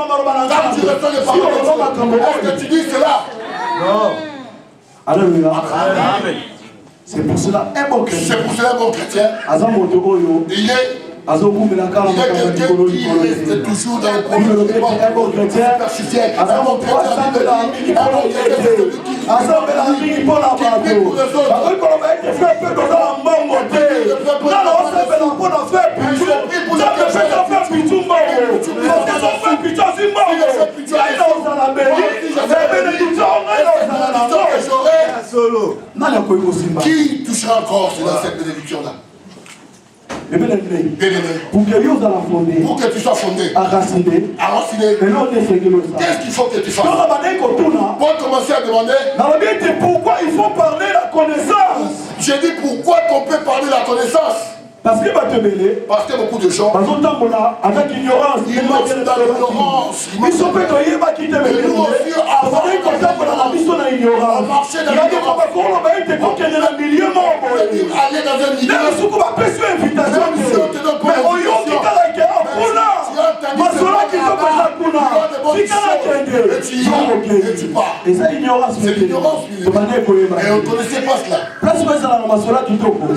Quand tu reçois les paroles, est-ce que tu dis cela? Non. Alléluia. Amen. C'est pour cela un bon chrétien. C'est pour cela un bon chrétien. Il Il est quelqu'un qui reste toujours dans le problème. Un bon chrétien. Un bon qui touchera encore dans cette bénédiction-là? Pour que tu sois fondé, enraciné, qu'est-ce qu'il faut que tu fasses? Pour commencer à demander pourquoi il faut parler la connaissance. J'ai dit pourquoi on peut parler la connaissance? Parce que beaucoup de gens avec ignorance, ils marchent dans l'ignorance. Ils marchent dans l'ignorance. Aller dans un milieu. Et ça, ignorance. C'est l'ignorance. Et on ne connaissait pas cela.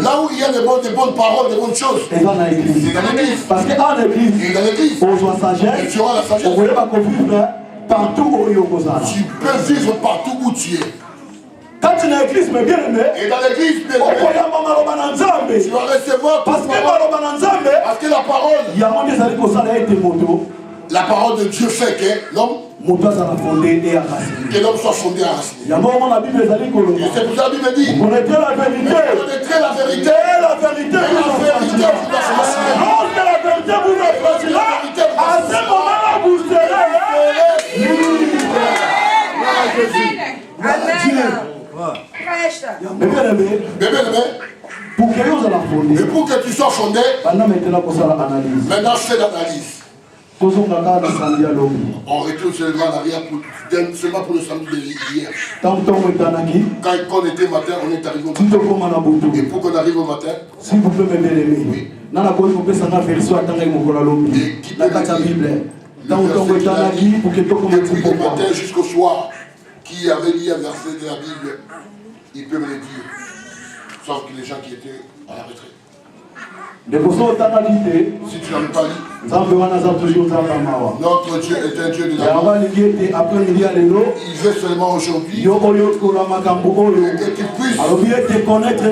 Là où il y a de bonnes paroles, de bonnes choses. C'est dans l'église. Parce qu'en l'église, on doit sagesse. Tu auras la sagesse. On voulait pas qu'on vive partout où il y a. Tu peux vivre partout où tu es. Quand tu es dans l'église, mais bien aimé, et dans l'église, bien aimé, tu vas recevoir parce que la parole, il y a des années qu'on s'en a été moto. La parole de Dieu fait que l'homme soit fondé à racine. Il y a un moment la Bible est allée qu'on et c'est pour ça que la Bible dit connaîtrez la vérité. Connaîtrez la vérité. Et la vérité vous affranchira. Lorsque la vérité vous affranchira, à ce moment-là vous serez libres. Mais bien aimé, pour que vous allez fonder, et pour que tu sois fondé, maintenant fais l'analyse. On retourne seulement en arrière seulement pour le samedi d'hier. Quand on était matin, on est arrivé au matin. Et pour qu'on arrive au matin, s'il vous plaît, mes bien-aimés, oui. Et qui peut la Bible. Depuis le matin jusqu'au soir, qui avait lu un verset de la Bible, il peut me le dire. Sauf que les gens qui étaient à la retraite. Si tu n'as pas lu, notre Dieu est un Dieu de l'amour. Il veut seulement aujourd'hui que tu puisses me connaître et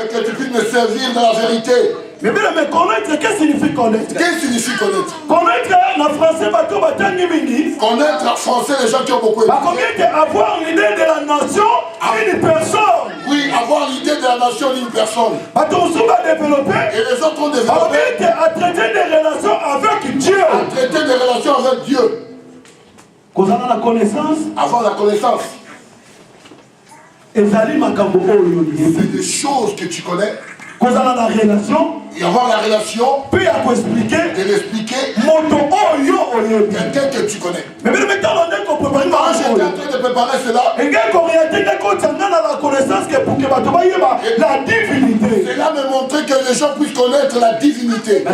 que tu puisses me servir dans la vérité. Mais connaître, qu'est-ce que signifie connaître? Qu'est-ce que signifie connaître? Connaître, en français, connaître en français, les gens qui ont beaucoup écouté. Avoir l'idée de la nation d'une personne. Oui, avoir l'idée de la nation d'une personne. Et les autres ont développé. À traiter des relations avec Dieu. À traiter des relations avec Dieu. La connaissance. Avoir la connaissance. C'est des choses que tu connais. La relation. Et avoir la relation. Puis expliquer. De l'expliquer. Quelqu'un que tu connais. Mais maintenant, on est préparé. Quand j'étais en train de préparer cela. Et la connaissance pour que la divinité. Cela me montrait que les gens puissent connaître la divinité. J'ai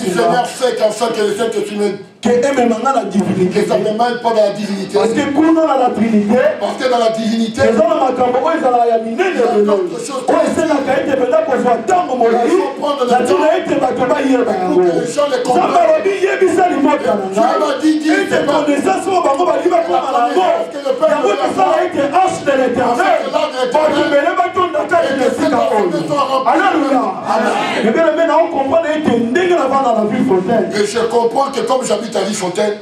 Seigneur fait qu'enfin que les gens que tu me que la divinité. Que ça ne mêle pas dans la divinité. Parce que la Trinité. Parce que dans la divinité. Il y a d'autres choses. Et je comprends que comme j'habite à Villefontaine,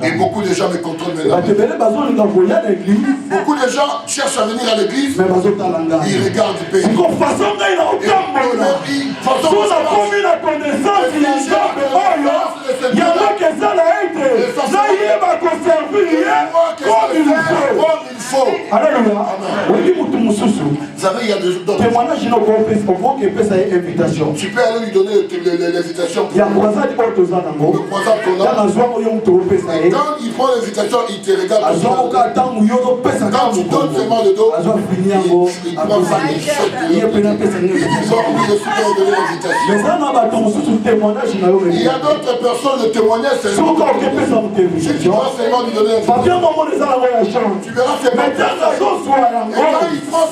et beaucoup de gens me contrôlent maintenant. Beaucoup de gens cherchent à venir à l'église, ils regardent du pays. Alléluia. Vous savez, il y a d'autres. Témoignage, invitation. Tu peux aller lui donner l'invitation. Il y a le croisade qu'on a. Et quand il prend l'invitation, il te regarde. Quand tu donnes seulement le dos, il prend il y a d'autres personnes, le témoignage, c'est tu dois seulement lui donner l'invitation. Tu verras c'est pas ça. Et quand il prend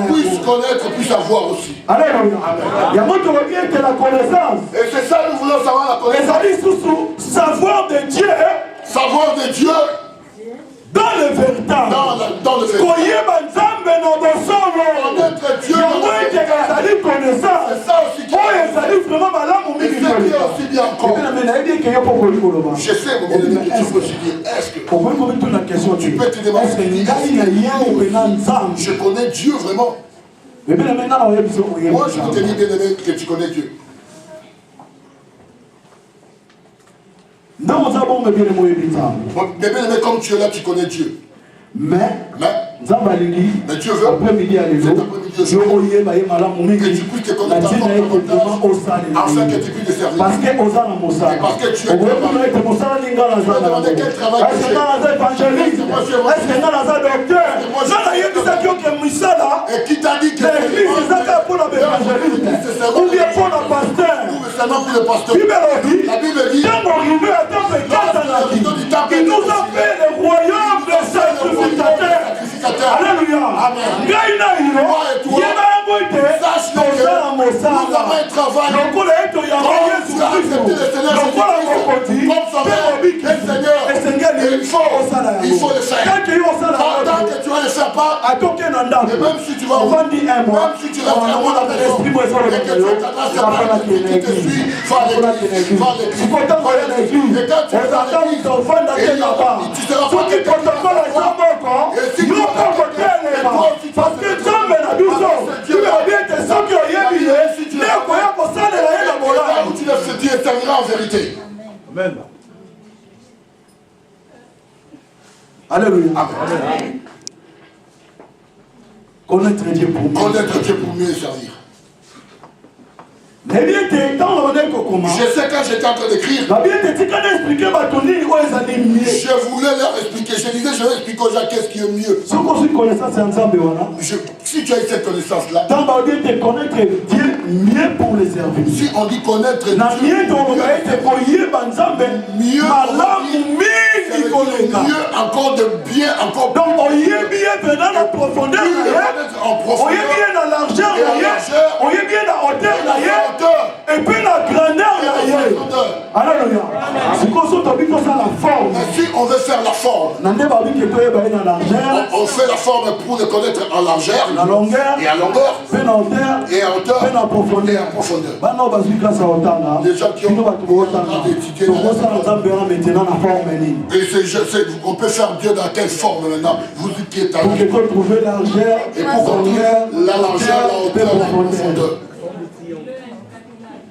puisse connaître, puisse avoir aussi. Et c'est ça nous voulons savoir, la connaissance. Savoir de Dieu. Savoir de Dieu. Dans le véritable. Dans le véritable. Connaître Dieu. C'est ça aussi qui est aussi bien encore. Je sais, mon bien-aimé, que tu peux se dire, est-ce que tu peux te demander, je connais Dieu vraiment? Moi, je te dis, bien-aimé, que tu connais Dieu. Non, nous avons bien aimé, comme tu es là, tu connais Dieu. Mais Dieu veut après-midi que tu puisses te connaître afin que tu puisses le servir. Parce que tu es demander quel travail tu fais. Et qui t'a dit que c'est seulement pour le pasteur. La Bible dit il nous a fait le royaume des sacrificateurs. Alléluia. Amen. Sache que nous avons un travail. Il faut le faire. Tant que tu vas le faire pas, et même si tu vas même si tu restes un mois à la maison et que tu t'adresses à qui te suit, va à l'église. Et quand tu vas à l'église, tu seras pas et si tu parce que Dieu m'a dit tu vas bien te sentir si tu le serviras en vérité. Amen. Alléluia. Amen. Connaître Dieu pour mieux. Connaître Dieu pour mieux servir. Je sais quand j'étais en train d'écrire. Je voulais leur expliquer. Je disais, je vais expliquer aux gens qu'est-ce qui est mieux. Si tu as cette connaissance-là. Mieux pour les servir. Si on dit connaître Dieu, mieux encore de bien encore. Donc on y est bien dans la profondeur, on y est bien dans la largeur, on y est bien dans la hauteur, et puis la grandeur. Alléluia. Si on veut faire la forme, on fait la forme pour le connaître en largeur, la longueur, et en longueur, et en hauteur, et en profondeur. Les gens qui ont étudié on peut faire Dieu dans quelle forme maintenant? Vous dites qui est à pour trouver la largeur, et pour trouver la largeur, la hauteur, la profondeur.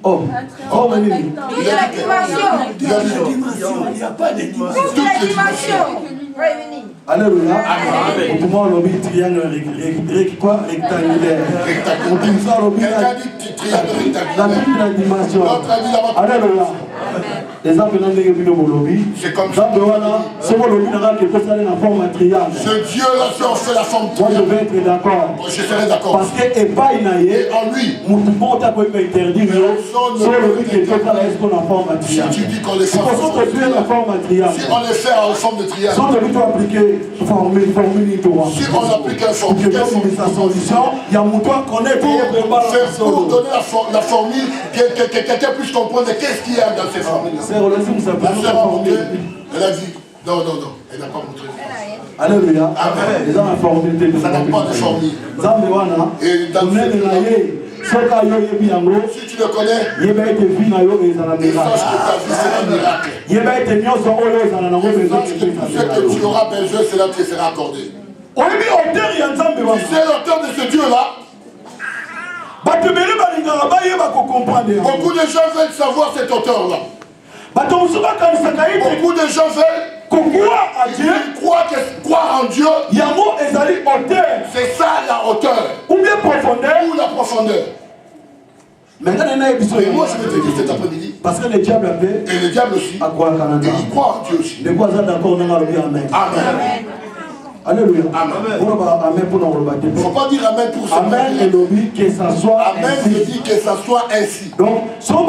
Oh, la dimension. Il n'y a pas de dimension. Toute la dimension réunie. Alléluia. Pour moi, on dit triangle rectangulaire. On dit ça, on dit la dimension. Alléluia. Les gens qui c'est comme ça. C'est mon lobby la forme triangle. Ce Dieu là, si on fait la forme triangle, moi je vais être d'accord. Je serai d'accord. Parce que et pas et en lui, mon monde peut interdire. Si tu dis qu'on les fait en forme triangle. Si on les fait en forme de triangle. Si on appliquer formule. Si on applique un formule, il y a mon doigt connaître pour donner la formule que quelqu'un puisse comprendre qu'est-ce qu'il y a dans ces formules. Elle a dit, non, elle n'a pas montré. Alléluia. Amen. Ça n'a pas de formule. Et dans si tu le connais, et sache que ta vie sera un miracle. Ce que tu auras besoin, cela te sera accordé. Tu sais l'auteur de ce Dieu-là. Beaucoup de gens veulent savoir cet auteur-là. Beaucoup de gens veulent croire en Dieu. C'est ça la hauteur. Ou la profondeur. Et moi je vais te dire cet après-midi. Parce que le diable avait. Et le diable aussi. Et il croit en Dieu aussi. Amen. Alléluia. Amen. Il ne faut pas dire Amen pour ça. Amen et lobby que ça soit Amen ainsi. veut dire que ça soit ainsi. Donc, si vous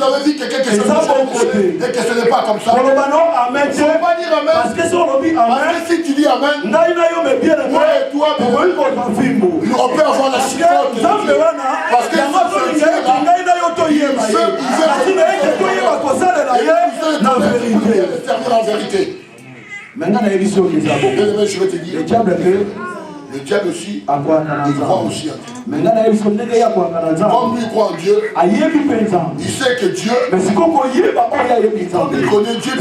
avez vu quelqu'un qui se met et que ce n'est pas comme ça, il ne faut pas dire Amen. Parce que si on dit Amen, parce que si tu dis Amen, moi et toi, on peut avoir la chicote. Parce que il en vérité. Maintenant, je vais te dire, le diable aussi, il croit aussi en Dieu. Maintenant, comme lui croit en Dieu, il sait que Dieu, mais si comme il connaît Dieu,